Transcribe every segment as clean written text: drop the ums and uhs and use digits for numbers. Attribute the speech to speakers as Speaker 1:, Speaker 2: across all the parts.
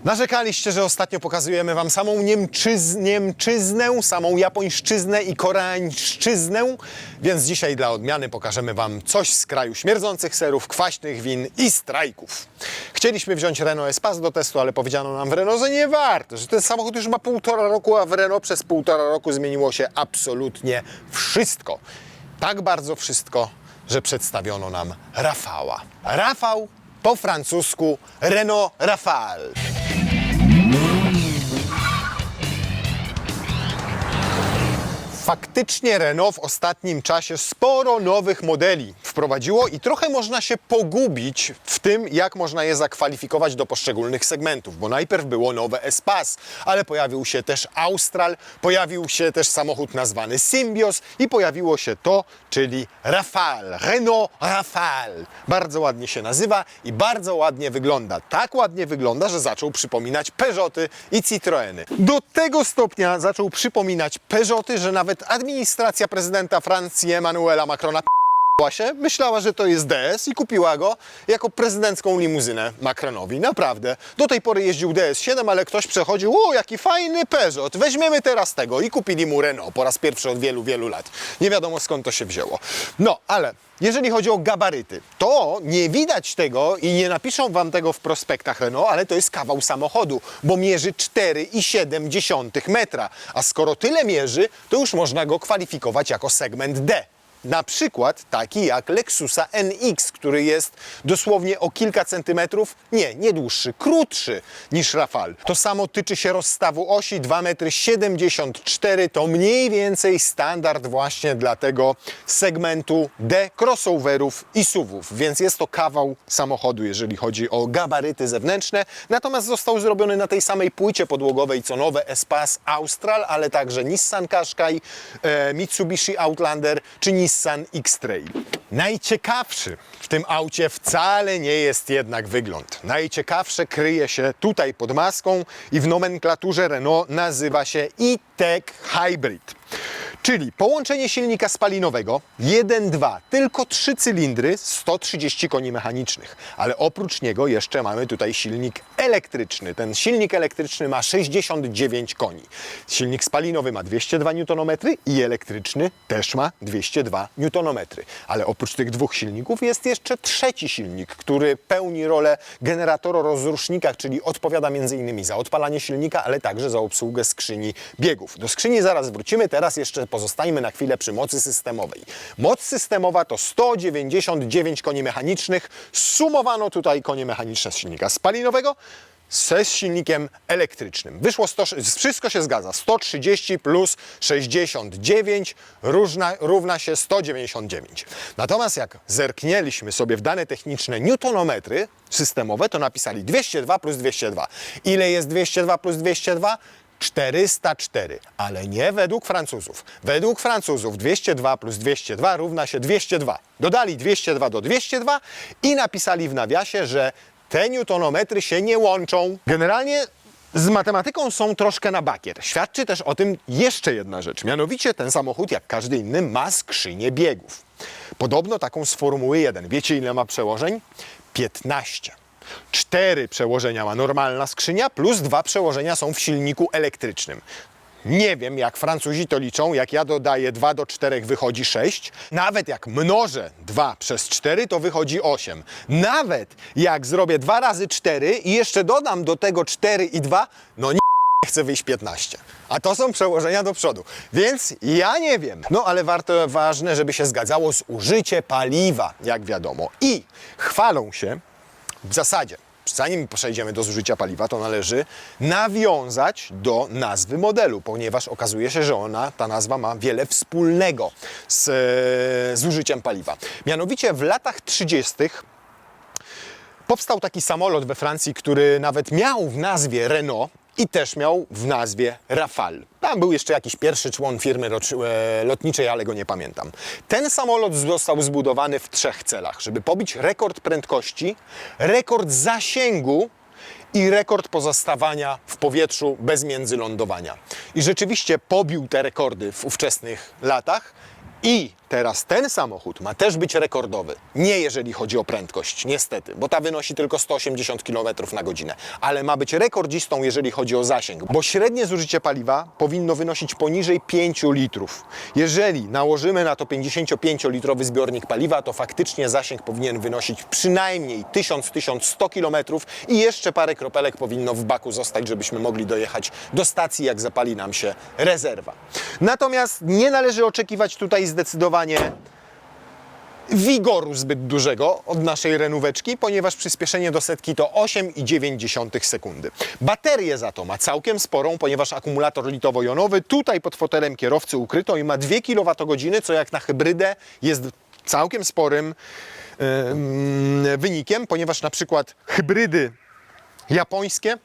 Speaker 1: Narzekaliście, że ostatnio pokazujemy wam samą niemczyznę, samą japońszczyznę i koreańszczyznę, więc dzisiaj dla odmiany pokażemy wam coś z kraju śmierdzących serów, kwaśnych win i strajków. Chcieliśmy wziąć Renault Espace do testu, ale powiedziano nam w Renault, że nie warto, że ten samochód już ma 1,5 roku, a w Renault przez 1,5 roku zmieniło się absolutnie wszystko. Tak bardzo wszystko, że przedstawiono nam Rafała. Rafał po francusku Renault Rafale. Faktycznie Renault w ostatnim czasie sporo nowych modeli wprowadziło i trochę można się pogubić w tym, jak można je zakwalifikować do poszczególnych segmentów, bo najpierw było nowe Espace, ale pojawił się też Austral, pojawił się też samochód nazwany Symbios i pojawiło się to, czyli Rafale, Renault Rafale. Bardzo ładnie się nazywa i bardzo ładnie wygląda. Tak ładnie wygląda, że zaczął przypominać Peugeoty i Citroeny. Do tego stopnia zaczął przypominać Peugeoty, że nawet administracja prezydenta Francji Emmanuela Macrona myślała, że to jest DS i kupiła go jako prezydencką limuzynę Macronowi. Naprawdę. Do tej pory jeździł DS7, ale ktoś przechodził, o jaki fajny Peugeot, weźmiemy teraz tego i kupili mu Renault po raz pierwszy od wielu, wielu lat. Nie wiadomo skąd to się wzięło. No, ale jeżeli chodzi o gabaryty, to nie widać tego i nie napiszą wam tego w prospektach Renault, ale to jest kawał samochodu, bo mierzy 4,7 metra. A skoro tyle mierzy, to już można go kwalifikować jako segment D. Na przykład taki jak Lexusa NX, który jest dosłownie o kilka centymetrów, nie dłuższy, krótszy niż Rafale. To samo tyczy się rozstawu osi, 2,74 m to mniej więcej standard właśnie dla tego segmentu D crossoverów i SUV-ów, więc jest to kawał samochodu, jeżeli chodzi o gabaryty zewnętrzne, natomiast został zrobiony na tej samej płycie podłogowej co nowe Espace Austral, ale także Nissan Qashqai, Mitsubishi Outlander czy Nissan X-Trail. Najciekawszy w tym aucie wcale nie jest jednak wygląd. Najciekawsze kryje się tutaj pod maską i w nomenklaturze Renault nazywa się E-Tech Hybrid. Czyli połączenie silnika spalinowego 1.2, tylko 3 cylindry, 130 koni mechanicznych. Ale oprócz niego jeszcze mamy tutaj silnik elektryczny. Ten silnik elektryczny ma 69 koni. Silnik spalinowy ma 202 Nm i elektryczny też ma 202 Nm. Ale oprócz tych dwóch silników jest jeszcze trzeci silnik, który pełni rolę generatora o rozrusznikach, czyli odpowiada m.in. za odpalanie silnika, ale także za obsługę skrzyni biegów. Do skrzyni zaraz wrócimy, teraz jeszcze pozostańmy na chwilę przy mocy systemowej. Moc systemowa to 199 koni mechanicznych. Sumowano tutaj konie mechaniczne z silnika spalinowego z silnikiem elektrycznym. Wyszło wszystko się zgadza. 130 plus 69 równa się 199. Natomiast jak zerknięliśmy sobie w dane techniczne newtonometry systemowe, to napisali 202 plus 202. Ile jest 202 plus 202? 404, ale nie według Francuzów. Według Francuzów 202 plus 202 równa się 202. Dodali 202 do 202 i napisali w nawiasie, że te newtonometry się nie łączą. Generalnie z matematyką są troszkę na bakier. Świadczy też o tym jeszcze jedna rzecz. Mianowicie ten samochód, jak każdy inny, ma skrzynię biegów. Podobno taką z Formuły 1. Wiecie, ile ma przełożeń? 15. 4 przełożenia ma normalna skrzynia, plus 2 przełożenia są w silniku elektrycznym. Nie wiem, jak Francuzi to liczą, jak ja dodaję 2 do 4 wychodzi 6. Nawet jak mnożę 2 przez 4, to wychodzi 8. Nawet jak zrobię 2 razy 4 i jeszcze dodam do tego 4 i 2, no nie chcę wyjść 15. A to są przełożenia do przodu. Więc ja nie wiem. No ale ważne, żeby się zgadzało zużycie paliwa, jak wiadomo. I chwalą się, w zasadzie, zanim przejdziemy do zużycia paliwa, to należy nawiązać do nazwy modelu, ponieważ okazuje się, że ta nazwa ma wiele wspólnego z zużyciem paliwa. Mianowicie w latach 30. powstał taki samolot we Francji, który nawet miał w nazwie Renault i też miał w nazwie Rafale. Tam był jeszcze jakiś pierwszy człon firmy lotniczej, ale go nie pamiętam. Ten samolot został zbudowany w 3 celach, żeby pobić rekord prędkości, rekord zasięgu i rekord pozostawania w powietrzu bez międzylądowania. I rzeczywiście pobił te rekordy w ówczesnych latach i teraz ten samochód ma też być rekordowy. Nie jeżeli chodzi o prędkość, niestety, bo ta wynosi tylko 180 km na godzinę, ale ma być rekordzistą, jeżeli chodzi o zasięg, bo średnie zużycie paliwa powinno wynosić poniżej 5 litrów. Jeżeli nałożymy na to 55-litrowy zbiornik paliwa, to faktycznie zasięg powinien wynosić przynajmniej 1000-1100 km i jeszcze parę kropelek powinno w baku zostać, żebyśmy mogli dojechać do stacji, jak zapali nam się rezerwa. Natomiast nie należy oczekiwać tutaj zdecydowanie wigoru zbyt dużego od naszej renóweczki, ponieważ przyspieszenie do setki to 8,9 sekundy. Baterię za to ma całkiem sporą, ponieważ akumulator litowo-jonowy tutaj pod fotelem kierowcy ukryto i ma 2 kWh, co jak na hybrydę jest całkiem sporym wynikiem, ponieważ na przykład hybrydy japońskie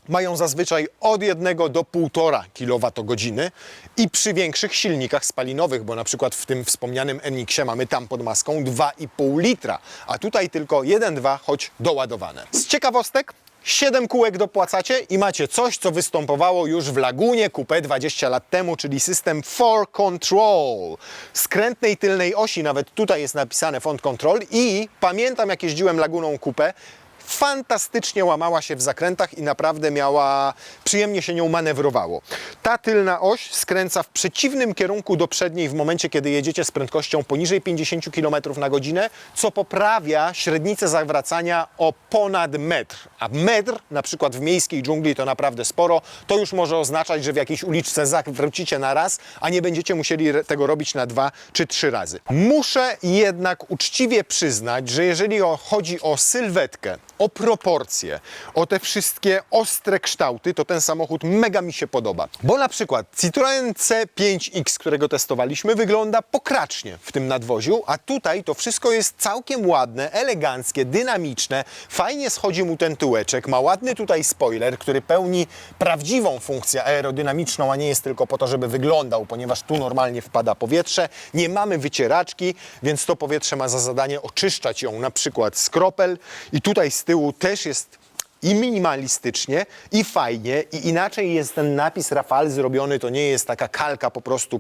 Speaker 1: mają zazwyczaj od 1 do 1,5 kWh i przy większych silnikach spalinowych, bo na przykład w tym wspomnianym NX-ie mamy tam pod maską 2,5 litra, a tutaj tylko 1,2, choć doładowane. Z ciekawostek, 7 kółek dopłacacie i macie coś, co występowało już w Lagunie Coupé 20 lat temu, czyli system 4Control. Skrętnej tylnej osi, nawet tutaj jest napisane 4Control i pamiętam, jak jeździłem Laguną Coupé, fantastycznie łamała się w zakrętach i naprawdę przyjemnie się nią manewrowało. Ta tylna oś skręca w przeciwnym kierunku do przedniej w momencie, kiedy jedziecie z prędkością poniżej 50 km na godzinę, co poprawia średnicę zawracania o ponad metr. A metr, na przykład w miejskiej dżungli, to naprawdę sporo. To już może oznaczać, że w jakiejś uliczce zawrócicie na raz, a nie będziecie musieli tego robić na 2 czy 3 razy. Muszę jednak uczciwie przyznać, że jeżeli chodzi o sylwetkę, o proporcje, o te wszystkie ostre kształty, to ten samochód mega mi się podoba. Bo na przykład Citroën C5X, którego testowaliśmy, wygląda pokracznie w tym nadwoziu, a tutaj to wszystko jest całkiem ładne, eleganckie, dynamiczne, fajnie schodzi mu ten tyłeczek, ma ładny tutaj spoiler, który pełni prawdziwą funkcję aerodynamiczną, a nie jest tylko po to, żeby wyglądał, ponieważ tu normalnie wpada powietrze, nie mamy wycieraczki, więc to powietrze ma za zadanie oczyszczać ją na przykład z kropel i tutaj z tyłu też jest i minimalistycznie, i fajnie, i inaczej jest ten napis Rafale zrobiony, to nie jest taka kalka, po prostu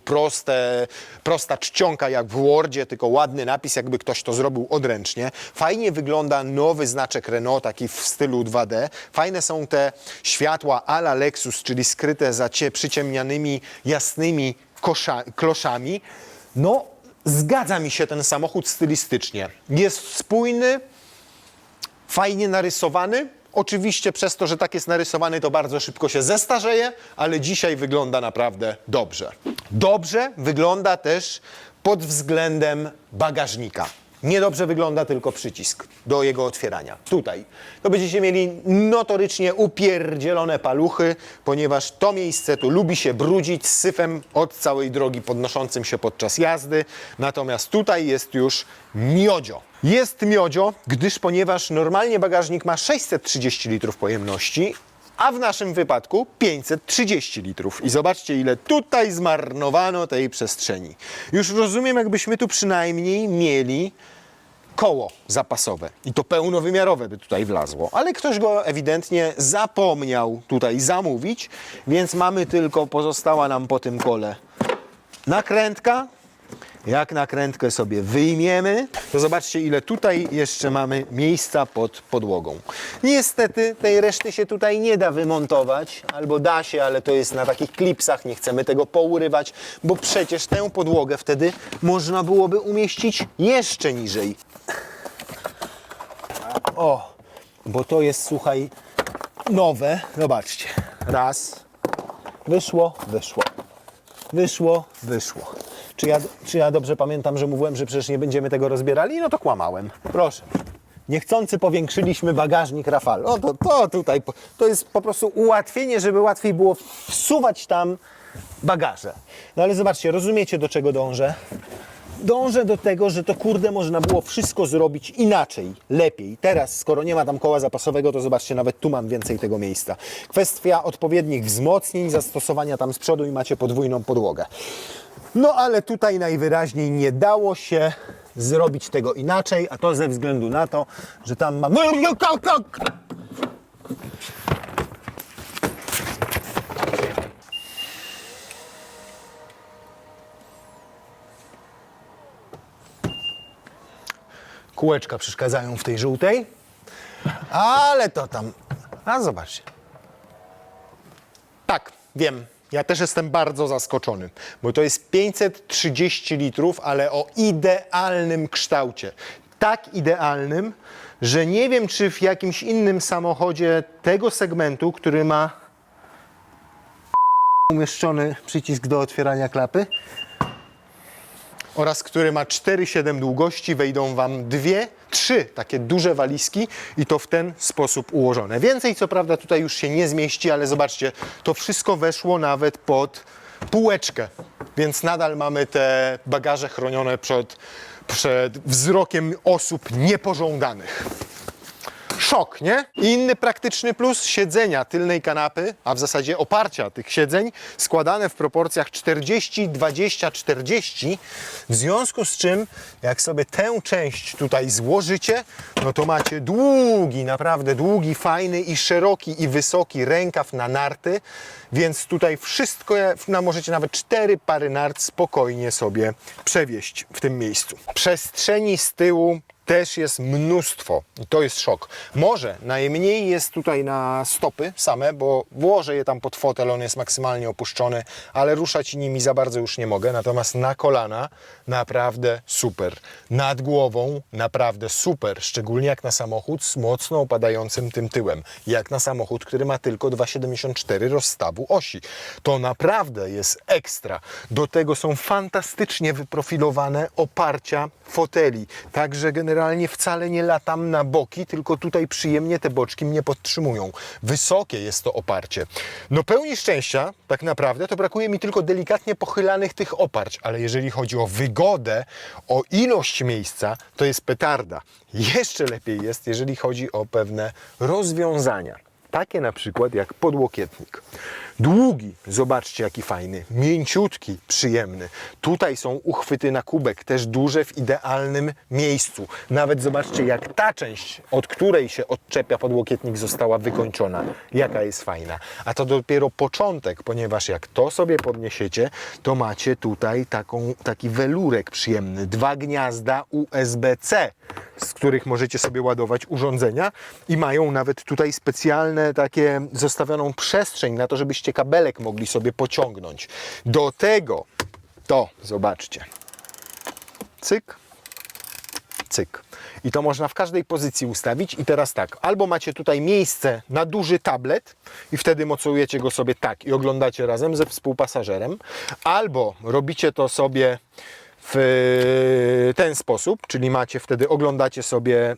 Speaker 1: prosta czcionka jak w Wordzie, tylko ładny napis, jakby ktoś to zrobił odręcznie. Fajnie wygląda nowy znaczek Renault, taki w stylu 2D. Fajne są te światła a la Lexus, czyli skryte za przyciemnianymi, jasnymi kloszami. No, zgadza mi się ten samochód stylistycznie. Jest spójny, fajnie narysowany. Oczywiście przez to, że tak jest narysowany, to bardzo szybko się zestarzeje, ale dzisiaj wygląda naprawdę dobrze. Dobrze wygląda też pod względem bagażnika. Niedobrze wygląda tylko przycisk do jego otwierania. Tutaj. To będziecie mieli notorycznie upierdzielone paluchy, ponieważ to miejsce tu lubi się brudzić z syfem od całej drogi podnoszącym się podczas jazdy. Natomiast tutaj jest już miodzio. Jest miodzio, ponieważ normalnie bagażnik ma 630 litrów pojemności, a w naszym wypadku 530 litrów. I zobaczcie, ile tutaj zmarnowano tej przestrzeni. Już rozumiem, jakbyśmy tu przynajmniej mieli koło zapasowe. I to pełnowymiarowe by tutaj wlazło. Ale ktoś go ewidentnie zapomniał tutaj zamówić, więc mamy tylko, pozostała nam po tym kole nakrętka. Jak nakrętkę sobie wyjmiemy, to zobaczcie, ile tutaj jeszcze mamy miejsca pod podłogą. Niestety tej reszty się tutaj nie da wymontować, albo da się, ale to jest na takich klipsach, nie chcemy tego pourywać, bo przecież tę podłogę wtedy można byłoby umieścić jeszcze niżej. O, bo to jest, słuchaj, nowe. Zobaczcie. Raz. Wyszło, wyszło. Wyszło, wyszło. Czy ja dobrze pamiętam, że mówiłem, że przecież nie będziemy tego rozbierali? No to kłamałem. Proszę. Niechcący powiększyliśmy bagażnik Rafale. O, to tutaj, to jest po prostu ułatwienie, żeby łatwiej było wsuwać tam bagaże. No ale zobaczcie, rozumiecie, do czego dążę? Dążę do tego, że to kurde można było wszystko zrobić inaczej, lepiej. Teraz, skoro nie ma tam koła zapasowego, to zobaczcie, nawet tu mam więcej tego miejsca. Kwestia odpowiednich wzmocnień, zastosowania tam z przodu i macie podwójną podłogę. No ale tutaj najwyraźniej nie dało się zrobić tego inaczej, a to ze względu na to, że tam mamy... Kółeczka przeszkadzają w tej żółtej. Ale to tam... A zobaczcie. Tak, wiem. Ja też jestem bardzo zaskoczony, bo to jest 530 litrów, ale o idealnym kształcie. Tak idealnym, że nie wiem, czy w jakimś innym samochodzie tego segmentu, który ma umieszczony przycisk do otwierania klapy oraz który ma 4,7 długości, wejdą Wam trzy takie duże walizki i to w ten sposób ułożone. Więcej co prawda tutaj już się nie zmieści, ale zobaczcie, to wszystko weszło nawet pod półeczkę, więc nadal mamy te bagaże chronione przed wzrokiem osób niepożądanych. Szok, nie? I inny praktyczny plus, siedzenia tylnej kanapy, a w zasadzie oparcia tych siedzeń, składane w proporcjach 40, 20, 40, w związku z czym, jak sobie tę część tutaj złożycie, no to macie długi, naprawdę długi, fajny i szeroki i wysoki rękaw na narty, więc tutaj wszystko, możecie nawet 4 pary nart spokojnie sobie przewieźć w tym miejscu. Przestrzeni z tyłu też jest mnóstwo i to jest szok. Może najmniej jest tutaj na stopy same, bo włożę je tam pod fotel, on jest maksymalnie opuszczony, ale ruszać nimi za bardzo już nie mogę, natomiast na kolana naprawdę super. Nad głową naprawdę super, szczególnie jak na samochód z mocno opadającym tym tyłem, jak na samochód, który ma tylko 2,74 rozstawu osi. To naprawdę jest ekstra. Do tego są fantastycznie wyprofilowane oparcia foteli, także generalnie wcale nie latam na boki, tylko tutaj przyjemnie te boczki mnie podtrzymują. Wysokie jest to oparcie. No pełni szczęścia, tak naprawdę, to brakuje mi tylko delikatnie pochylanych tych oparć, ale jeżeli chodzi o wygodę, o ilość miejsca, to jest petarda. Jeszcze lepiej jest, jeżeli chodzi o pewne rozwiązania. Takie na przykład jak podłokietnik. Długi, zobaczcie jaki fajny, mięciutki, przyjemny. Tutaj są uchwyty na kubek, też duże w idealnym miejscu. Nawet zobaczcie jak ta część, od której się odczepia podłokietnik, została wykończona. Jaka jest fajna. A to dopiero początek, ponieważ jak to sobie podniesiecie, to macie tutaj taki welurek przyjemny. 2 gniazda USB-C, z których możecie sobie ładować urządzenia i mają nawet tutaj specjalne takie zostawioną przestrzeń na to, żebyście kabelek mogli sobie pociągnąć. Do tego to, zobaczcie, cyk, cyk. I to można w każdej pozycji ustawić. I teraz tak, albo macie tutaj miejsce na duży tablet i wtedy mocujecie go sobie tak i oglądacie razem ze współpasażerem, albo robicie to sobie w ten sposób, czyli wtedy oglądacie sobie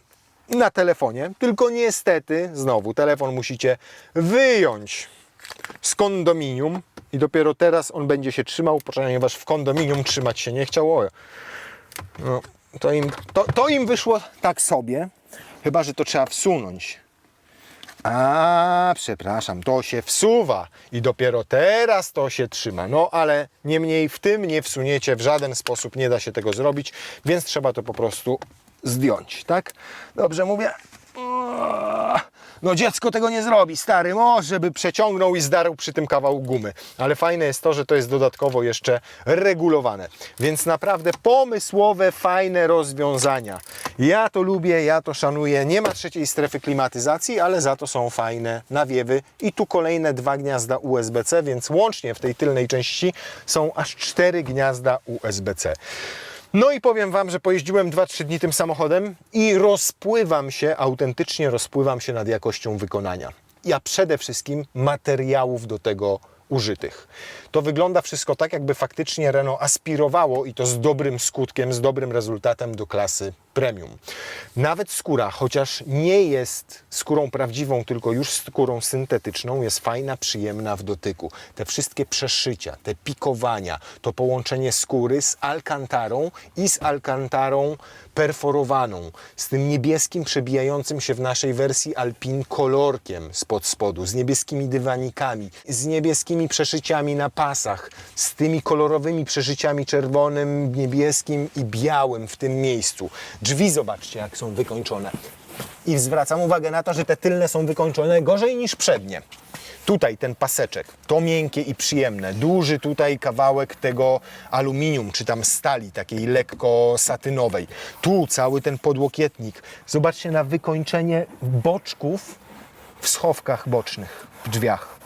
Speaker 1: na telefonie, tylko niestety znowu telefon musicie wyjąć z kondominium i dopiero teraz on będzie się trzymał, ponieważ w kondominium trzymać się nie chciało. No, to im wyszło tak sobie, chyba że to trzeba wsunąć. A, przepraszam, to się wsuwa i dopiero teraz to się trzyma. No, ale niemniej w tym nie wsuniecie, w żaden sposób nie da się tego zrobić, więc trzeba to po prostu zdjąć, tak? Dobrze mówię? No dziecko tego nie zrobi, stary, może by przeciągnął i zdarł przy tym kawał gumy. Ale fajne jest to, że to jest dodatkowo jeszcze regulowane. Więc naprawdę pomysłowe, fajne rozwiązania. Ja to lubię, ja to szanuję. Nie ma trzeciej strefy klimatyzacji, ale za to są fajne nawiewy. I tu kolejne 2 gniazda USB-C, więc łącznie w tej tylnej części są aż 4 gniazda USB-C. No i powiem Wam, że pojeździłem 2-3 dni tym samochodem i autentycznie rozpływam się nad jakością wykonania. A przede wszystkim materiałów do tego użytych. To wygląda wszystko tak, jakby faktycznie Renault aspirowało i to z dobrym skutkiem, z dobrym rezultatem do klasy premium. Nawet skóra, chociaż nie jest skórą prawdziwą, tylko już skórą syntetyczną, jest fajna, przyjemna w dotyku. Te wszystkie przeszycia, te pikowania, to połączenie skóry z alkantarą i z alkantarą perforowaną, z tym niebieskim przebijającym się w naszej wersji Alpine kolorkiem spod spodu, z niebieskimi dywanikami, z niebieskimi przeszyciami na pasach, z tymi kolorowymi przeszyciami czerwonym, niebieskim i białym w tym miejscu. Drzwi zobaczcie jak są wykończone. I zwracam uwagę na to, że te tylne są wykończone gorzej niż przednie. Tutaj ten paseczek, to miękkie i przyjemne, duży tutaj kawałek tego aluminium, czy tam stali, takiej lekko satynowej. Tu cały ten podłokietnik. Zobaczcie na wykończenie boczków w schowkach bocznych, w drzwiach.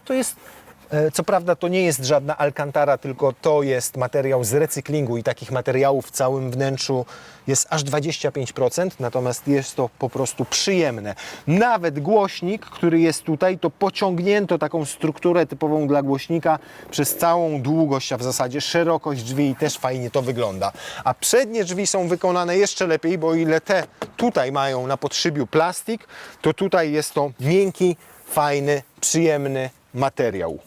Speaker 1: To jest, co prawda to nie jest żadna alcantara, tylko to jest materiał z recyklingu i takich materiałów w całym wnętrzu jest aż 25%, natomiast jest to po prostu przyjemne. Nawet głośnik, który jest tutaj, to pociągnięto taką strukturę typową dla głośnika przez całą długość, a w zasadzie szerokość drzwi i też fajnie to wygląda. A przednie drzwi są wykonane jeszcze lepiej, bo o ile te tutaj mają na podszybiu plastik, to tutaj jest to miękki, fajny, przyjemny materiał.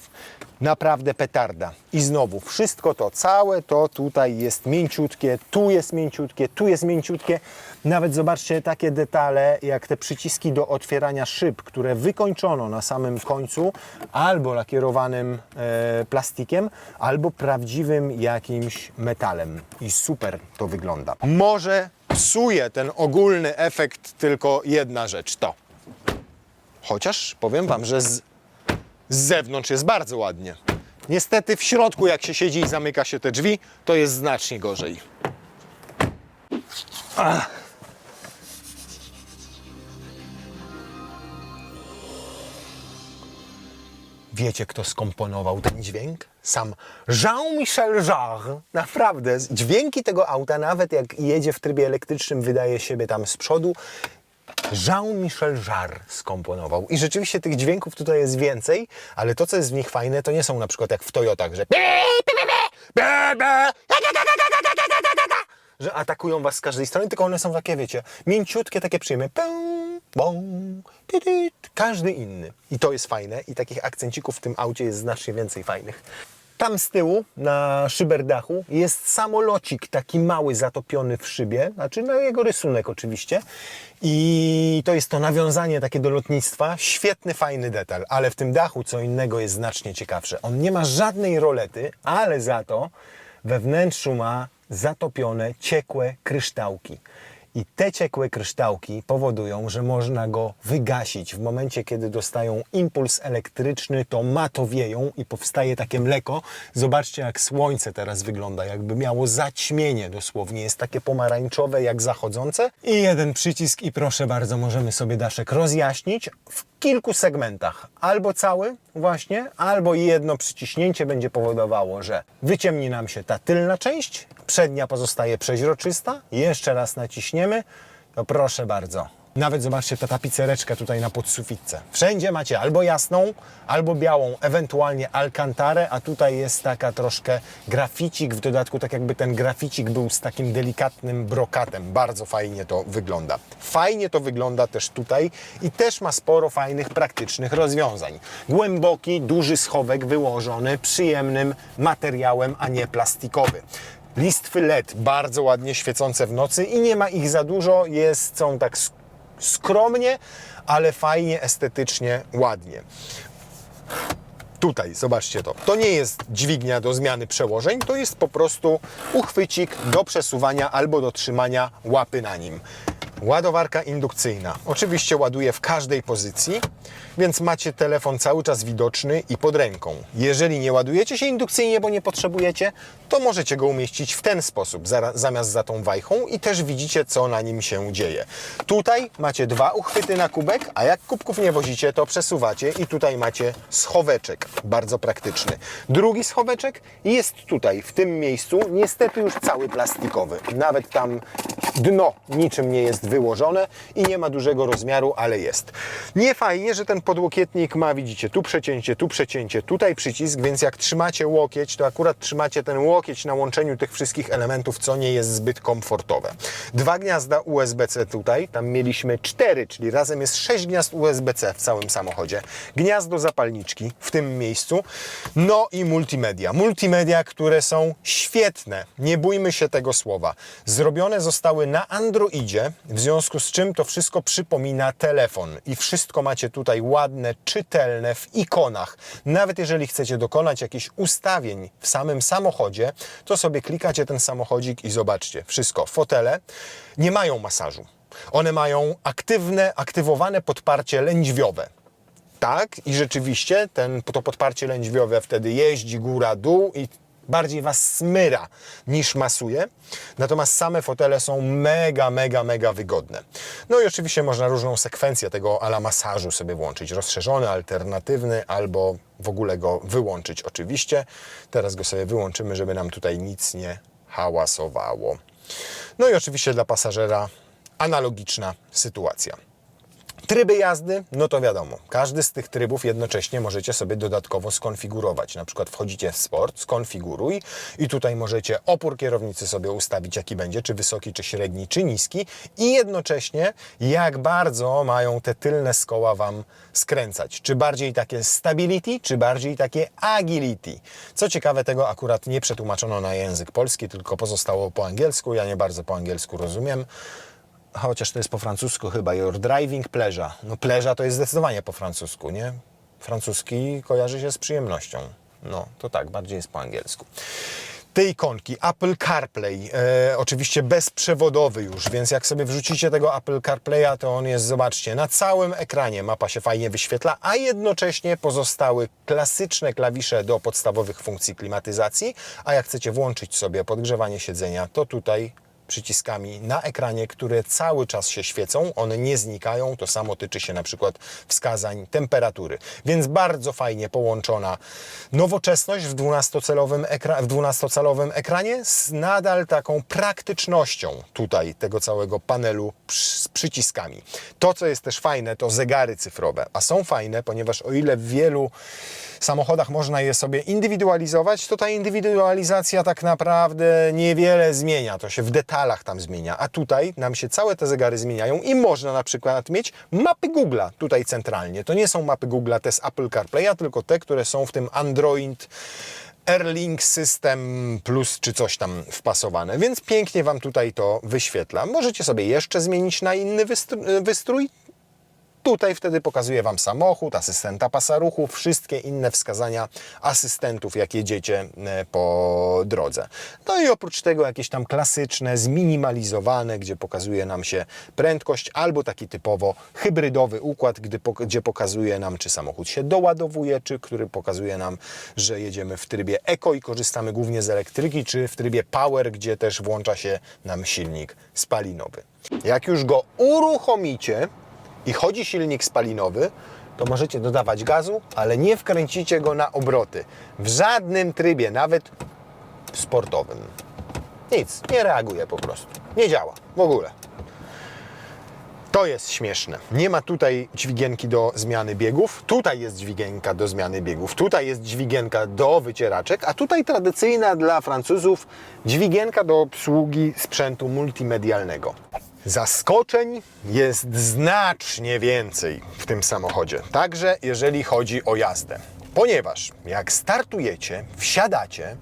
Speaker 1: Naprawdę petarda. I znowu wszystko to, całe to tutaj jest mięciutkie, tu jest mięciutkie, tu jest mięciutkie. Nawet zobaczcie takie detale jak te przyciski do otwierania szyb, które wykończono na samym końcu albo lakierowanym plastikiem, albo prawdziwym jakimś metalem. I super to wygląda. Może psuje ten ogólny efekt tylko jedna rzecz, to. Chociaż powiem Wam, że z zewnątrz jest bardzo ładnie. Niestety w środku, jak się siedzi i zamyka się te drzwi, to jest znacznie gorzej. Wiecie, kto skomponował ten dźwięk? Sam Jean-Michel Jarre. Naprawdę, dźwięki tego auta, nawet jak jedzie w trybie elektrycznym, wydaje siebie tam z przodu, Jean-Michel Jarre skomponował. I rzeczywiście tych dźwięków tutaj jest więcej, ale to, co jest w nich fajne, to nie są na przykład jak w Toyotach, że atakują was z każdej strony, tylko one są takie, wiecie, mięciutkie, takie przyjemne. Każdy inny. I to jest fajne. I takich akcencików w tym aucie jest znacznie więcej fajnych. Tam z tyłu, na szyberdachu, jest samolocik taki mały, zatopiony w szybie, znaczy no jego rysunek oczywiście. I to jest to nawiązanie takie do lotnictwa. Świetny, fajny detal, ale w tym dachu co innego jest znacznie ciekawsze. On nie ma żadnej rolety, ale za to we wnętrzu ma zatopione, ciekłe kryształki. I te ciekłe kryształki powodują, że można go wygasić. W momencie, kiedy dostają impuls elektryczny, to matowieją i powstaje takie mleko. Zobaczcie, jak słońce teraz wygląda, jakby miało zaćmienie dosłownie. Jest takie pomarańczowe, jak zachodzące. I jeden przycisk i proszę bardzo, możemy sobie daszek rozjaśnić w kilku segmentach. Albo cały właśnie, albo jedno przyciśnięcie będzie powodowało, że wyciemni nam się ta tylna część, przednia pozostaje przeźroczysta, jeszcze raz naciśniemy, to proszę bardzo. Nawet zobaczcie ta tapicereczka tutaj na podsufitce. Wszędzie macie albo jasną, albo białą, ewentualnie alkantarę, a tutaj jest taka troszkę graficik, w dodatku tak jakby ten graficik był z takim delikatnym brokatem. Bardzo fajnie to wygląda. Fajnie to wygląda też tutaj i też ma sporo fajnych, praktycznych rozwiązań. Głęboki, duży schowek wyłożony przyjemnym materiałem, a nie plastikowy. Listwy LED bardzo ładnie świecące w nocy i nie ma ich za dużo, są tak skromnie, ale fajnie, estetycznie, ładnie. Tutaj, zobaczcie to. To nie jest dźwignia do zmiany przełożeń, to jest po prostu uchwycik do przesuwania albo do trzymania łapy na nim. Ładowarka indukcyjna. Oczywiście ładuje w każdej pozycji, więc macie telefon cały czas widoczny i pod ręką. Jeżeli nie ładujecie się indukcyjnie, bo nie potrzebujecie, to możecie go umieścić w ten sposób, zamiast za tą wajchą i też widzicie, co na nim się dzieje. Tutaj macie dwa uchwyty na kubek, a jak kubków nie wozicie, to przesuwacie i tutaj macie schoweczek, bardzo praktyczny. Drugi schoweczek jest tutaj, w tym miejscu, niestety już cały plastikowy. Nawet tam dno niczym nie jest wyłożone i nie ma dużego rozmiaru, ale jest. Nie fajnie, że ten podłokietnik ma, widzicie, tu przecięcie, tutaj przycisk, więc jak trzymacie łokieć, to akurat trzymacie ten łokieć na łączeniu tych wszystkich elementów, co nie jest zbyt komfortowe. Dwa gniazda USB-C tutaj, tam mieliśmy 4, czyli razem jest 6 gniazd USB-C w całym samochodzie. Gniazdo zapalniczki w tym miejscu, no i multimedia. Multimedia, które są świetne, nie bójmy się tego słowa. Zrobione zostały na Androidzie, w związku z czym to wszystko przypomina telefon i wszystko macie tutaj ładne, czytelne w ikonach. Nawet jeżeli chcecie dokonać jakichś ustawień w samym samochodzie, to sobie klikacie ten samochodzik i zobaczcie, wszystko. Fotele nie mają masażu. One mają aktywowane podparcie lędźwiowe. Tak, i rzeczywiście to podparcie lędźwiowe wtedy jeździ góra-dół i bardziej Was smyra niż masuje. Natomiast same fotele są mega wygodne. No i oczywiście można różną sekwencję tego ala masażu sobie włączyć. Rozszerzony, alternatywny albo w ogóle go wyłączyć oczywiście. Teraz go sobie wyłączymy, żeby nam tutaj nic nie hałasowało. No i oczywiście dla pasażera analogiczna sytuacja. Tryby jazdy, no to wiadomo, każdy z tych trybów jednocześnie możecie sobie dodatkowo skonfigurować. Na przykład wchodzicie w sport, skonfiguruj i tutaj możecie opór kierownicy sobie ustawić, jaki będzie, czy wysoki, czy średni, czy niski i jednocześnie jak bardzo mają te tylne skoła Wam skręcać. Czy bardziej takie stability, czy bardziej takie agility. Co ciekawe, tego akurat nie przetłumaczono na język polski, tylko pozostało po angielsku. Ja nie bardzo po angielsku rozumiem. Chociaż to jest po francusku chyba, your driving pleasure. No pleasure to jest zdecydowanie po francusku, nie? Francuski kojarzy się z przyjemnością. No, to tak, bardziej jest po angielsku. Te ikonki, Apple CarPlay, oczywiście bezprzewodowy już, więc jak sobie wrzucicie tego Apple CarPlaya, to on jest, zobaczcie, na całym ekranie mapa się fajnie wyświetla, a jednocześnie pozostały klasyczne klawisze do podstawowych funkcji klimatyzacji, a jak chcecie włączyć sobie podgrzewanie siedzenia, to tutaj przyciskami na ekranie, które cały czas się świecą, one nie znikają, to samo tyczy się na przykład wskazań temperatury. Więc bardzo fajnie połączona nowoczesność w 12-calowym ekranie z nadal taką praktycznością tutaj tego całego panelu z przyciskami. To, co jest też fajne, to zegary cyfrowe, a są fajne, ponieważ o ile w wielu samochodach można je sobie indywidualizować, to ta indywidualizacja tak naprawdę niewiele zmienia, to się w detalach tam zmienia, a tutaj nam się całe te zegary zmieniają i można na przykład mieć mapy Google'a tutaj centralnie. To nie są mapy Google'a te z Apple CarPlaya, tylko te, które są w tym Android Airlink System Plus czy coś tam wpasowane, więc pięknie Wam tutaj to wyświetla. Możecie sobie jeszcze zmienić na inny wystrój. Tutaj wtedy pokazuje Wam samochód, asystenta pasa ruchu, wszystkie inne wskazania asystentów, jak jedziecie po drodze. No i oprócz tego jakieś tam klasyczne, zminimalizowane, gdzie pokazuje nam się prędkość, albo taki typowo hybrydowy układ, gdzie pokazuje nam, czy samochód się doładowuje, czy który pokazuje nam, że jedziemy w trybie Eco i korzystamy głównie z elektryki, czy w trybie Power, gdzie też włącza się nam silnik spalinowy. Jak już go uruchomicie i chodzi silnik spalinowy, to możecie dodawać gazu, ale nie wkręcicie go na obroty. W żadnym trybie, nawet sportowym. Nic, nie reaguje po prostu. Nie działa w ogóle. To jest śmieszne. Nie ma tutaj dźwigienki do zmiany biegów. Tutaj jest dźwigienka do zmiany biegów. Tutaj jest dźwigienka do wycieraczek, a tutaj tradycyjna dla Francuzów dźwigienka do obsługi sprzętu multimedialnego. Zaskoczeń jest znacznie więcej w tym samochodzie, także jeżeli chodzi o jazdę. Ponieważ jak startujecie, wsiadacie,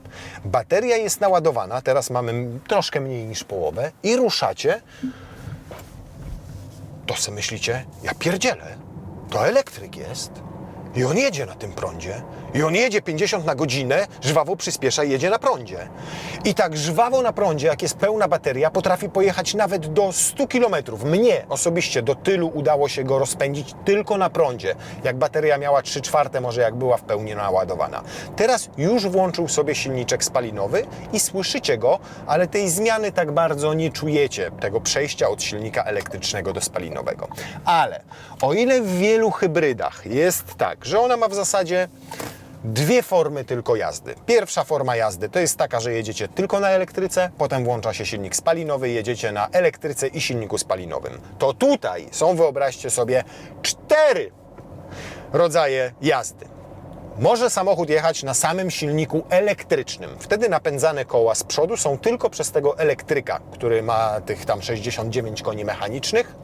Speaker 1: bateria jest naładowana, teraz mamy troszkę mniej niż połowę i ruszacie, to sobie myślicie, ja pierdzielę, to elektryk jest i on jedzie na tym prądzie i on jedzie 50 na godzinę, żwawo przyspiesza i jedzie na prądzie. I tak żwawo na prądzie, jak jest pełna bateria, potrafi pojechać nawet do 100 km. Mnie osobiście do tylu udało się go rozpędzić tylko na prądzie, jak bateria miała 3/4, może jak była w pełni naładowana. Teraz już włączył sobie silniczek spalinowy i słyszycie go, ale tej zmiany tak bardzo nie czujecie, tego przejścia od silnika elektrycznego do spalinowego. Ale o ile w wielu hybrydach jest tak, że ona ma w zasadzie dwie formy tylko jazdy. Pierwsza forma jazdy to jest taka, że jedziecie tylko na elektryce, potem włącza się silnik spalinowy, jedziecie na elektryce i silniku spalinowym. To tutaj są, wyobraźcie sobie, 4 rodzaje jazdy. Może samochód jechać na samym silniku elektrycznym. Wtedy napędzane koła z przodu są tylko przez tego elektryka, który ma tych tam 69 koni mechanicznych.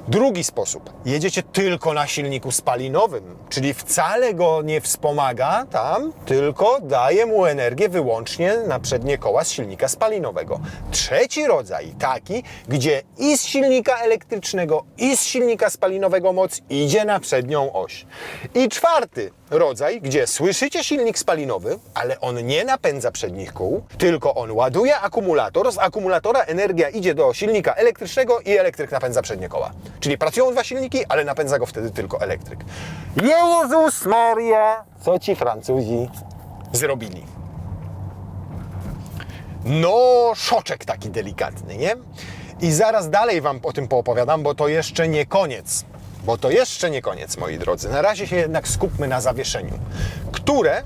Speaker 1: Drugi sposób. Jedziecie tylko na silniku spalinowym, czyli wcale go nie wspomaga tam, tylko daje mu energię wyłącznie na przednie koła z silnika spalinowego. Trzeci rodzaj, taki, gdzie i z silnika elektrycznego, i z silnika spalinowego moc idzie na przednią oś. I czwarty, rodzaj, gdzie słyszycie silnik spalinowy, ale on nie napędza przednich kół, tylko on ładuje akumulator, z akumulatora energia idzie do silnika elektrycznego i elektryk napędza przednie koła. Czyli pracują dwa silniki, ale napędza go wtedy tylko elektryk. Jezus Maria! Co ci Francuzi zrobili? No, szoczek taki delikatny, nie? I zaraz dalej wam o tym poopowiadam, bo to jeszcze nie koniec. Moi drodzy. Na razie się jednak skupmy na zawieszeniu, które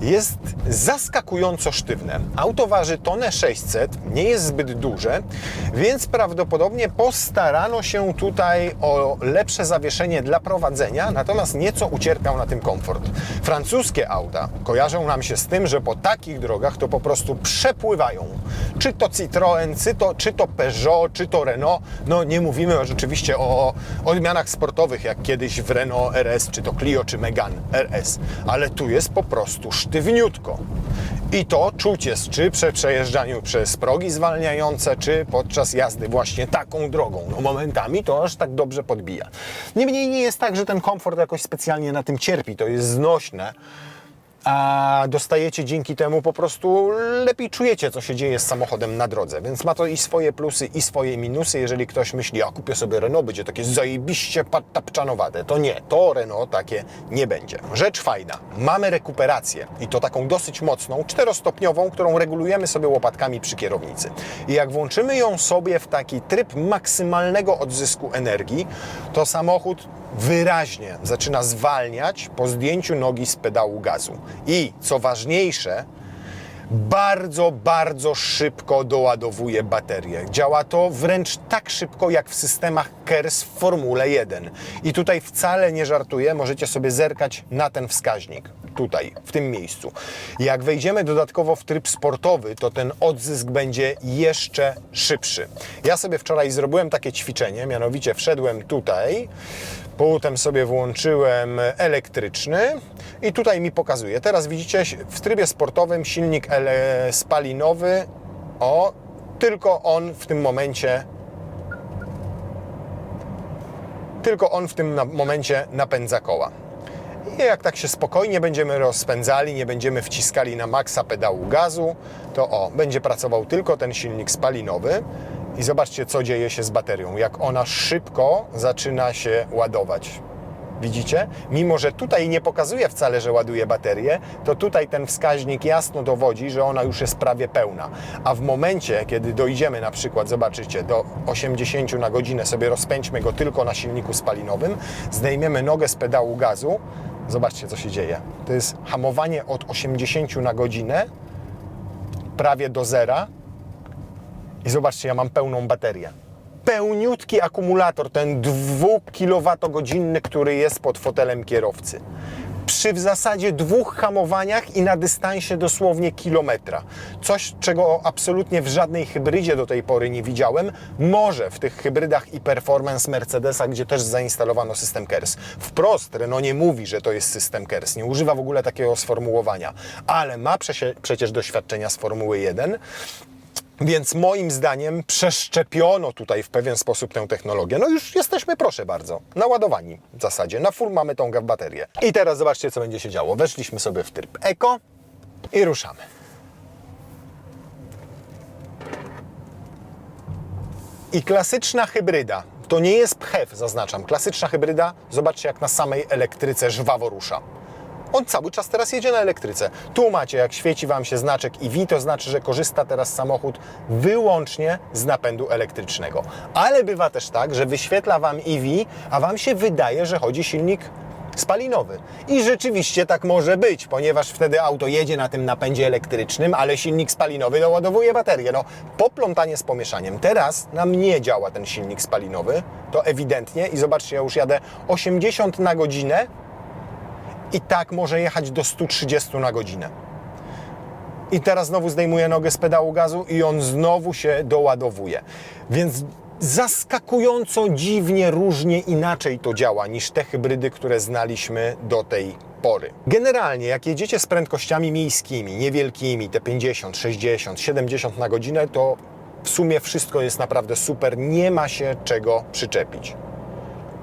Speaker 1: jest zaskakująco sztywne. Auto waży 1600 t, nie jest zbyt duże, więc prawdopodobnie postarano się tutaj o lepsze zawieszenie dla prowadzenia, natomiast nieco ucierpiał na tym komfort. Francuskie auta kojarzą nam się z tym, że po takich drogach to po prostu przepływają. Czy to Citroën, czy to Peugeot, czy to Renault. No nie mówimy rzeczywiście o odmianach sportowych, jak kiedyś w Renault RS, czy to Clio, czy Megane RS, ale tu jest po prostu sztywniutko. I to czuć jest czy przy przejeżdżaniu przez progi zwalniające, czy podczas jazdy właśnie taką drogą. No momentami to aż tak dobrze podbija. Niemniej nie jest tak, że ten komfort jakoś specjalnie na tym cierpi. To jest znośne. A dostajecie dzięki temu po prostu lepiej czujecie, co się dzieje z samochodem na drodze. Więc ma to i swoje plusy, i swoje minusy. Jeżeli ktoś myśli, a kupię sobie Renault, będzie takie zajebiście tapczanowate, to nie, to Renault takie nie będzie. Rzecz fajna, mamy rekuperację i to taką dosyć mocną, 4-stopniową, którą regulujemy sobie łopatkami przy kierownicy. I jak włączymy ją sobie w taki tryb maksymalnego odzysku energii, to samochód wyraźnie zaczyna zwalniać po zdjęciu nogi z pedału gazu. I co ważniejsze, bardzo, bardzo szybko doładowuje baterię. Działa to wręcz tak szybko, jak w systemach KERS w Formule 1. I tutaj wcale nie żartuję, możecie sobie zerkać na ten wskaźnik. Tutaj, w tym miejscu. Jak wejdziemy dodatkowo w tryb sportowy, to ten odzysk będzie jeszcze szybszy. Ja sobie wczoraj zrobiłem takie ćwiczenie, mianowicie wszedłem tutaj, potem sobie włączyłem elektryczny i tutaj mi pokazuje. Teraz widzicie w trybie sportowym silnik spalinowy, tylko on w tym momencie napędza koła. I jak tak się spokojnie będziemy rozpędzali, nie będziemy wciskali na maksa pedału gazu, to będzie pracował tylko ten silnik spalinowy. I zobaczcie, co dzieje się z baterią, jak ona szybko zaczyna się ładować. Widzicie? Mimo że tutaj nie pokazuje wcale, że ładuje baterię, to tutaj ten wskaźnik jasno dowodzi, że ona już jest prawie pełna. A w momencie, kiedy dojdziemy na przykład, zobaczycie, do 80 na godzinę, sobie rozpędźmy go tylko na silniku spalinowym, zdejmiemy nogę z pedału gazu, zobaczcie, co się dzieje. To jest hamowanie od 80 na godzinę, prawie do zera. I zobaczcie, ja mam pełną baterię. Pełniutki akumulator, ten 2 kWh, który jest pod fotelem kierowcy. Przy w zasadzie 2 hamowaniach i na dystansie dosłownie kilometra. Coś, czego absolutnie w żadnej hybrydzie do tej pory nie widziałem. Może w tych hybrydach i performance Mercedesa, gdzie też zainstalowano system KERS. Wprost Renault nie mówi, że to jest system KERS. Nie używa w ogóle takiego sformułowania. Ale ma przecież doświadczenia z Formuły 1. Więc moim zdaniem przeszczepiono tutaj w pewien sposób tę technologię. No już jesteśmy, proszę bardzo, naładowani w zasadzie. Na full mamy tą baterię. I teraz zobaczcie, co będzie się działo. Weszliśmy sobie w tryb Eco i ruszamy. I klasyczna hybryda, to nie jest PHEV, zaznaczam. Klasyczna hybryda, zobaczcie, jak na samej elektryce żwawo rusza. On cały czas teraz jedzie na elektryce. Tu macie, jak świeci Wam się znaczek EV, to znaczy, że korzysta teraz samochód wyłącznie z napędu elektrycznego. Ale bywa też tak, że wyświetla Wam EV, a Wam się wydaje, że chodzi silnik spalinowy. I rzeczywiście tak może być, ponieważ wtedy auto jedzie na tym napędzie elektrycznym, ale silnik spalinowy doładowuje baterię. No, poplątanie z pomieszaniem. Teraz na mnie działa ten silnik spalinowy, to ewidentnie. I zobaczcie, ja już jadę 80 na godzinę, i tak może jechać do 130 na godzinę. I teraz znowu zdejmuję nogę z pedału gazu i on znowu się doładowuje. Więc zaskakująco dziwnie, różnie inaczej to działa niż te hybrydy, które znaliśmy do tej pory. Generalnie, jak jedziecie z prędkościami miejskimi, niewielkimi, te 50, 60, 70 na godzinę, to w sumie wszystko jest naprawdę super. Nie ma się czego przyczepić.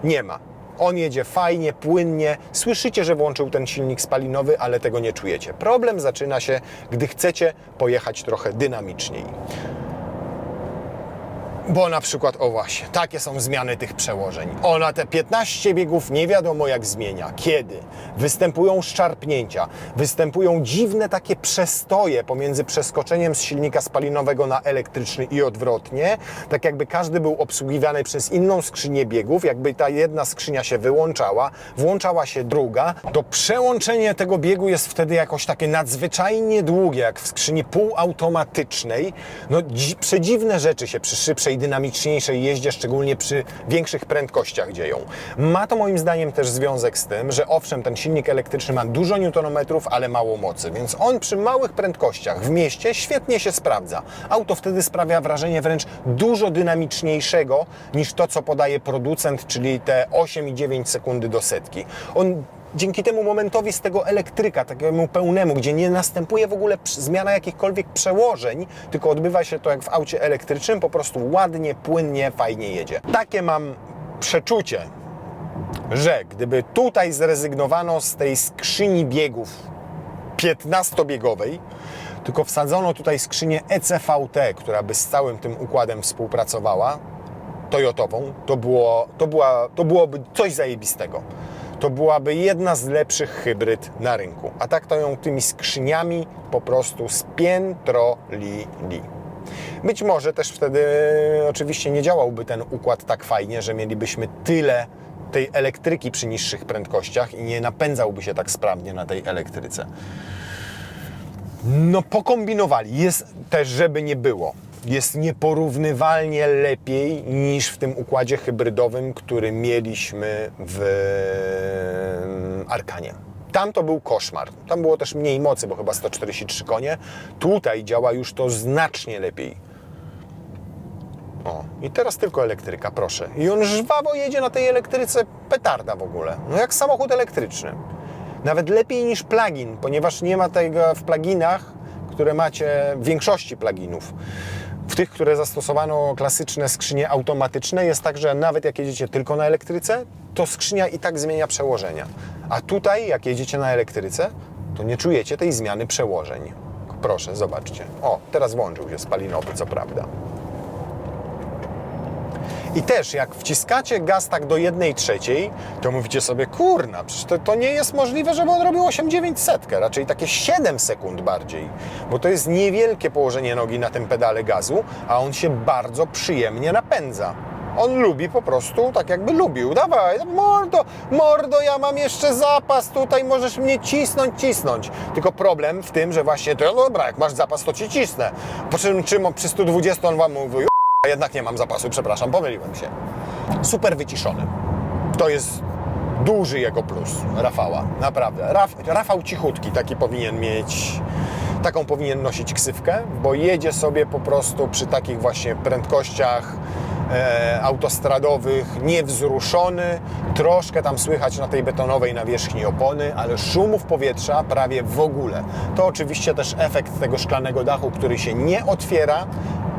Speaker 1: Nie ma. On jedzie fajnie, płynnie. Słyszycie, że włączył ten silnik spalinowy, ale tego nie czujecie. Problem zaczyna się, gdy chcecie pojechać trochę dynamiczniej. Bo na przykład, o właśnie, takie są zmiany tych przełożeń. Ona te 15 biegów nie wiadomo jak zmienia, kiedy. Występują szarpnięcia, występują dziwne takie przestoje pomiędzy przeskoczeniem z silnika spalinowego na elektryczny i odwrotnie. Tak jakby każdy był obsługiwany przez inną skrzynię biegów, jakby ta jedna skrzynia się wyłączała, włączała się druga. To przełączenie tego biegu jest wtedy jakoś takie nadzwyczajnie długie, jak w skrzyni półautomatycznej. No przedziwne rzeczy się przy szybszej, dynamiczniejszej jeździe, szczególnie przy większych prędkościach dzieją. Ma to moim zdaniem też związek z tym, że owszem, ten silnik elektryczny ma dużo newtonometrów, ale mało mocy, więc on przy małych prędkościach w mieście świetnie się sprawdza. Auto wtedy sprawia wrażenie wręcz dużo dynamiczniejszego niż to, co podaje producent, czyli te 8,9 sekundy do setki. On dzięki temu momentowi z tego elektryka, takiemu pełnemu, gdzie nie następuje w ogóle zmiana jakichkolwiek przełożeń, tylko odbywa się to jak w aucie elektrycznym, po prostu ładnie, płynnie, fajnie jedzie. Takie mam przeczucie, że gdyby tutaj zrezygnowano z tej skrzyni biegów 15-biegowej, tylko wsadzono tutaj skrzynię ECVT, która by z całym tym układem współpracowała, Toyotową, to byłoby coś zajebistego. To byłaby jedna z lepszych hybryd na rynku. A tak to ją tymi skrzyniami po prostu spiętrolili. Być może też wtedy oczywiście nie działałby ten układ tak fajnie, że mielibyśmy tyle tej elektryki przy niższych prędkościach i nie napędzałby się tak sprawnie na tej elektryce. No pokombinowali. Jest też, żeby nie było. Jest nieporównywalnie lepiej niż w tym układzie hybrydowym, który mieliśmy w Arkanie. Tam to był koszmar. Tam było też mniej mocy, bo chyba 143 konie. Tutaj działa już to znacznie lepiej. O, i teraz tylko elektryka, proszę. I on żwawo jedzie na tej elektryce, petarda w ogóle. No jak samochód elektryczny. Nawet lepiej niż plugin, ponieważ nie ma tego w pluginach, które macie w większości pluginów. W tych, które zastosowano klasyczne skrzynie automatyczne, jest tak, że nawet jak jedziecie tylko na elektryce, to skrzynia i tak zmienia przełożenia. A tutaj, jak jedziecie na elektryce, to nie czujecie tej zmiany przełożeń. Proszę, zobaczcie. O, teraz włączył się spalinowy, co prawda. I też jak wciskacie gaz tak do 1/3, to mówicie sobie, kurna, przecież to nie jest możliwe, żeby on robił 8-9 setkę, raczej takie 7 sekund bardziej, bo to jest niewielkie położenie nogi na tym pedale gazu, a on się bardzo przyjemnie napędza. On lubi po prostu, tak jakby lubił. Dawaj, mordo, ja mam jeszcze zapas, tutaj możesz mnie cisnąć. Tylko problem w tym, że właśnie, to dobra, jak masz zapas, to ci cisnę. Po czym przy 120 on wam mówi, a jednak nie mam zapasu, przepraszam, pomyliłem się. Super wyciszony. To jest duży jego plus Rafała, naprawdę. Rafał cichutki, taką powinien nosić ksywkę, bo jedzie sobie po prostu przy takich właśnie prędkościach autostradowych, niewzruszony, troszkę tam słychać na tej betonowej nawierzchni opony, ale szumów powietrza prawie w ogóle. To oczywiście też efekt tego szklanego dachu, który się nie otwiera,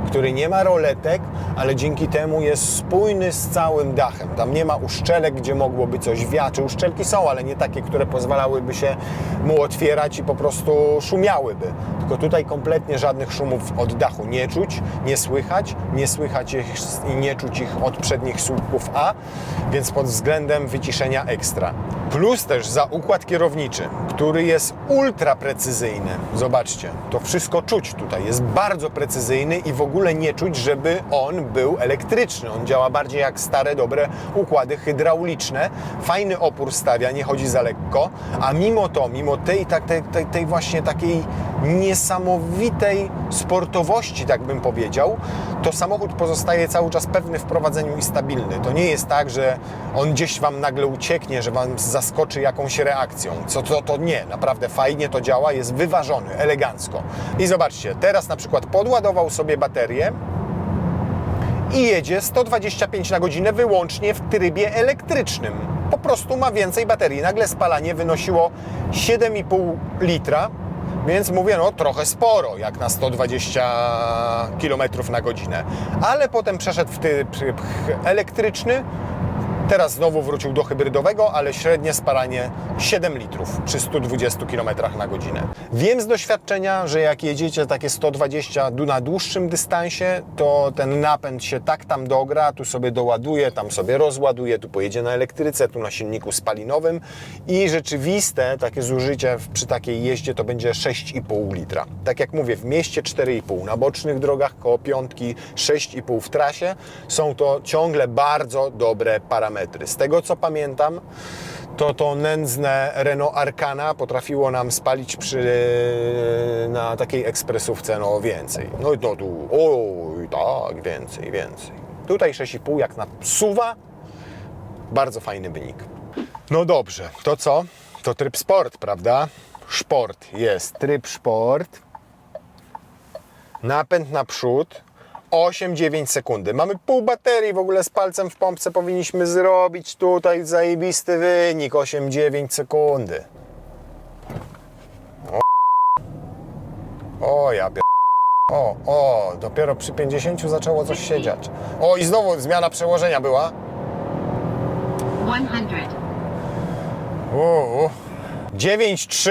Speaker 1: który nie ma roletek, ale dzięki temu jest spójny z całym dachem. Tam nie ma uszczelek, gdzie mogłoby coś wiać. Uszczelki są, ale nie takie, które pozwalałyby się mu otwierać i po prostu szumiałyby. Tylko tutaj kompletnie żadnych szumów od dachu nie czuć, nie słychać ich i nie czuć ich od przednich słupków A, więc pod względem wyciszenia ekstra. Plus też za układ kierowniczy, który jest ultra precyzyjny. Zobaczcie, to wszystko czuć tutaj. Jest bardzo precyzyjny i w ogóle nie czuć, żeby on był elektryczny. On działa bardziej jak stare, dobre układy hydrauliczne. Fajny opór stawia, nie chodzi za lekko, a mimo tej właśnie takiej niesamowitej sportowości, tak bym powiedział, to samochód pozostaje cały czas pewny w prowadzeniu i stabilny. To nie jest tak, że on gdzieś wam nagle ucieknie, że wam zaskoczy jakąś reakcją. To nie, naprawdę fajnie to działa, jest wyważony, elegancko. I zobaczcie, teraz na przykład podładował sobie baterię i jedzie 125 na godzinę wyłącznie w trybie elektrycznym. Po prostu ma więcej baterii. Nagle spalanie wynosiło 7,5 litra, więc mówię, no trochę sporo, jak na 120 km na godzinę. Ale potem przeszedł w tryb elektryczny Teraz znowu wrócił do hybrydowego, ale średnie spalanie 7 litrów przy 120 km na godzinę. Wiem z doświadczenia, że jak jedziecie takie 120 na dłuższym dystansie, to ten napęd się tak tam dogra, tu sobie doładuje, tam sobie rozładuje, tu pojedzie na elektryce, tu na silniku spalinowym i rzeczywiste takie zużycie przy takiej jeździe to będzie 6,5 litra. Tak jak mówię, w mieście 4,5, na bocznych drogach koło 5, 6,5 w trasie. Są to ciągle bardzo dobre parametry. Z tego co pamiętam, to nędzne Renault Arkana potrafiło nam spalić na takiej ekspresówce więcej. No i no tu, oj tak, więcej. Tutaj 6,5 jak na SUV-a, bardzo fajny wynik. No dobrze, to co? To tryb sport, prawda? Sport jest, tryb sport. Napęd naprzód. 8-9 sekundy. Mamy pół baterii, w ogóle z palcem w pompce powinniśmy zrobić tutaj zajebisty wynik. 8-9 sekundy. O ja pier... dopiero przy 50 zaczęło coś się dziać. O i znowu zmiana przełożenia była. 100. 9-3.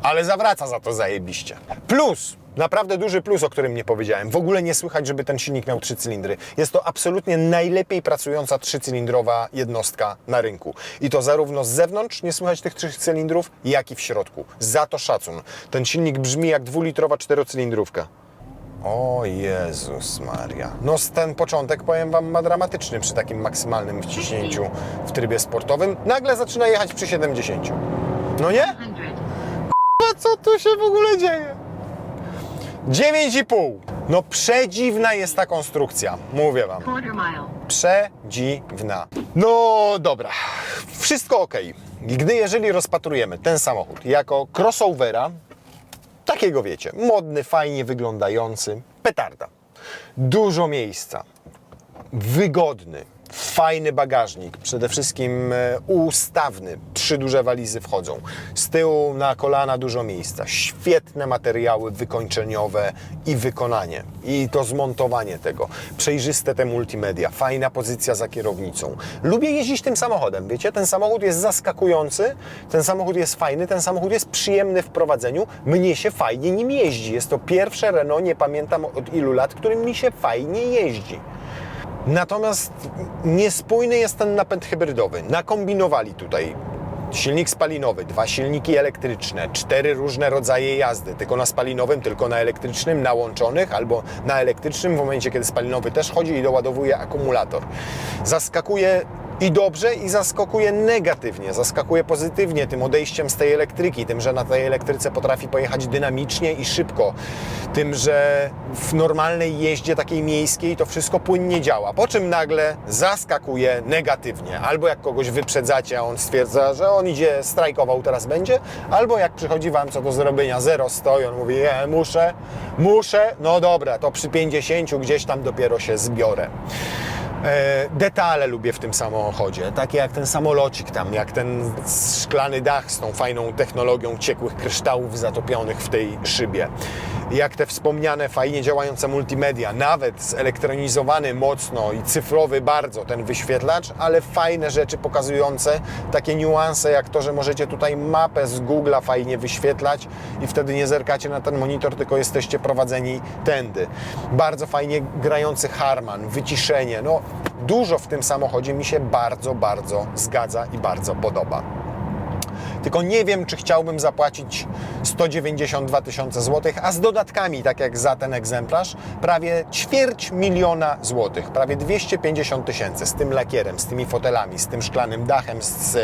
Speaker 1: Ale zawraca za to zajebiście. Plus, naprawdę duży plus, o którym nie powiedziałem. W ogóle nie słychać, żeby ten silnik miał 3 cylindry. Jest to absolutnie najlepiej pracująca 3-cylindrowa jednostka na rynku. I to zarówno z zewnątrz nie słychać tych 3 cylindrów, jak i w środku. Za to szacun. Ten silnik brzmi jak 2-litrowa 4-cylindrówka. O Jezus Maria. No ten początek, powiem Wam, ma dramatyczny przy takim maksymalnym wciśnięciu w trybie sportowym. Nagle zaczyna jechać przy 70. No nie? Co tu się w ogóle dzieje? 9,5. No przedziwna jest ta konstrukcja, mówię Wam. Przedziwna. No dobra, wszystko ok. Jeżeli rozpatrujemy ten samochód jako crossovera, takiego wiecie, modny, fajnie wyglądający, petarda. Dużo miejsca, wygodny, fajny bagażnik, przede wszystkim ustawny, 3 duże walizy wchodzą, z tyłu na kolana dużo miejsca, świetne materiały wykończeniowe i wykonanie i to zmontowanie tego, przejrzyste te multimedia, fajna pozycja za kierownicą. Lubię jeździć tym samochodem, wiecie, ten samochód jest zaskakujący, ten samochód jest fajny, ten samochód jest przyjemny w prowadzeniu, mnie się fajnie nim jeździ, jest to pierwsze Renault, nie pamiętam od ilu lat, którym mi się fajnie jeździ. Natomiast niespójny jest ten napęd hybrydowy. Nakombinowali tutaj silnik spalinowy, 2 silniki elektryczne, 4 różne rodzaje jazdy, tylko na spalinowym, tylko na elektrycznym, na łączonych albo na elektrycznym w momencie, kiedy spalinowy też chodzi i doładowuje akumulator. Zaskakuje i dobrze, i zaskakuje negatywnie, zaskakuje pozytywnie tym odejściem z tej elektryki, tym, że na tej elektryce potrafi pojechać dynamicznie i szybko, tym, że w normalnej jeździe takiej miejskiej to wszystko płynnie działa, po czym nagle zaskakuje negatywnie. Albo jak kogoś wyprzedzacie, a on stwierdza, że on idzie, strajkował, teraz będzie, albo jak przychodzi Wam co do zrobienia 0-100 i on mówi, muszę, no dobra, to przy 50 gdzieś tam dopiero się zbiorę. Detale lubię w tym samochodzie, takie jak ten samolocik tam, jak ten szklany dach z tą fajną technologią ciekłych kryształów zatopionych w tej szybie. Jak te wspomniane fajnie działające multimedia, nawet zelektronizowany mocno i cyfrowy bardzo ten wyświetlacz, ale fajne rzeczy pokazujące takie niuanse jak to, że możecie tutaj mapę z Google'a fajnie wyświetlać i wtedy nie zerkacie na ten monitor, tylko jesteście prowadzeni tędy. Bardzo fajnie grający Harman, wyciszenie, no dużo w tym samochodzie mi się bardzo, bardzo zgadza i bardzo podoba. Tylko nie wiem, czy chciałbym zapłacić 192 000 złotych, a z dodatkami, tak jak za ten egzemplarz, prawie 250 000 złotych, prawie 250 000 z tym lakierem, z tymi fotelami, z tym szklanym dachem, z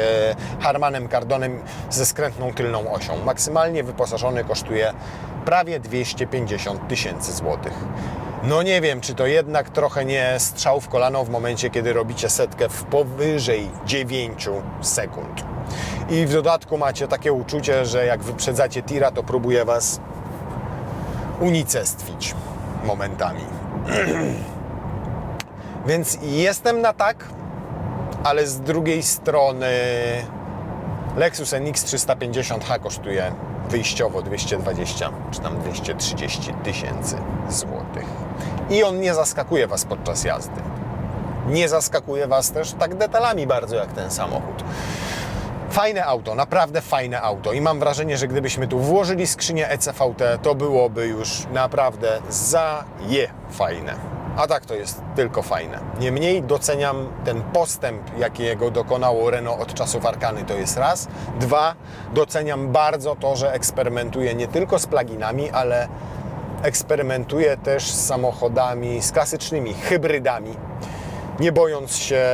Speaker 1: Harmanem Kardonem ze skrętną tylną osią. Maksymalnie wyposażony kosztuje prawie 250 000 złotych. No nie wiem, czy to jednak trochę nie strzał w kolano w momencie, kiedy robicie setkę w powyżej 9 sekund. I w dodatku macie takie uczucie, że jak wyprzedzacie tira, to próbuje Was unicestwić momentami. Więc jestem na tak, ale z drugiej strony Lexus NX 350h kosztuje wyjściowo 220 czy tam 230 000 złotych. I on nie zaskakuje Was podczas jazdy. Nie zaskakuje Was też tak detalami bardzo jak ten samochód. Fajne auto, naprawdę fajne auto i mam wrażenie, że gdybyśmy tu włożyli skrzynię ECVT, to byłoby już naprawdę fajne. A tak to jest tylko fajne. Niemniej doceniam ten postęp, jakiego dokonało Renault od czasów Arkany, to jest raz. Dwa, doceniam bardzo to, że eksperymentuje nie tylko z pluginami, ale eksperymentuje też z samochodami, z klasycznymi hybrydami, nie bojąc się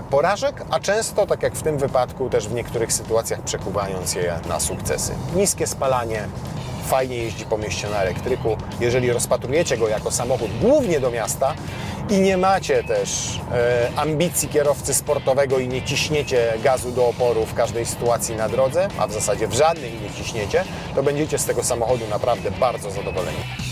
Speaker 1: porażek, a często, tak jak w tym wypadku, też w niektórych sytuacjach przekuwając je na sukcesy. Niskie spalanie, fajnie jeździ po mieście na elektryku. Jeżeli rozpatrujecie go jako samochód głównie do miasta i nie macie też ambicji kierowcy sportowego i nie ciśniecie gazu do oporu w każdej sytuacji na drodze, a w zasadzie w żadnej nie ciśniecie, to będziecie z tego samochodu naprawdę bardzo zadowoleni.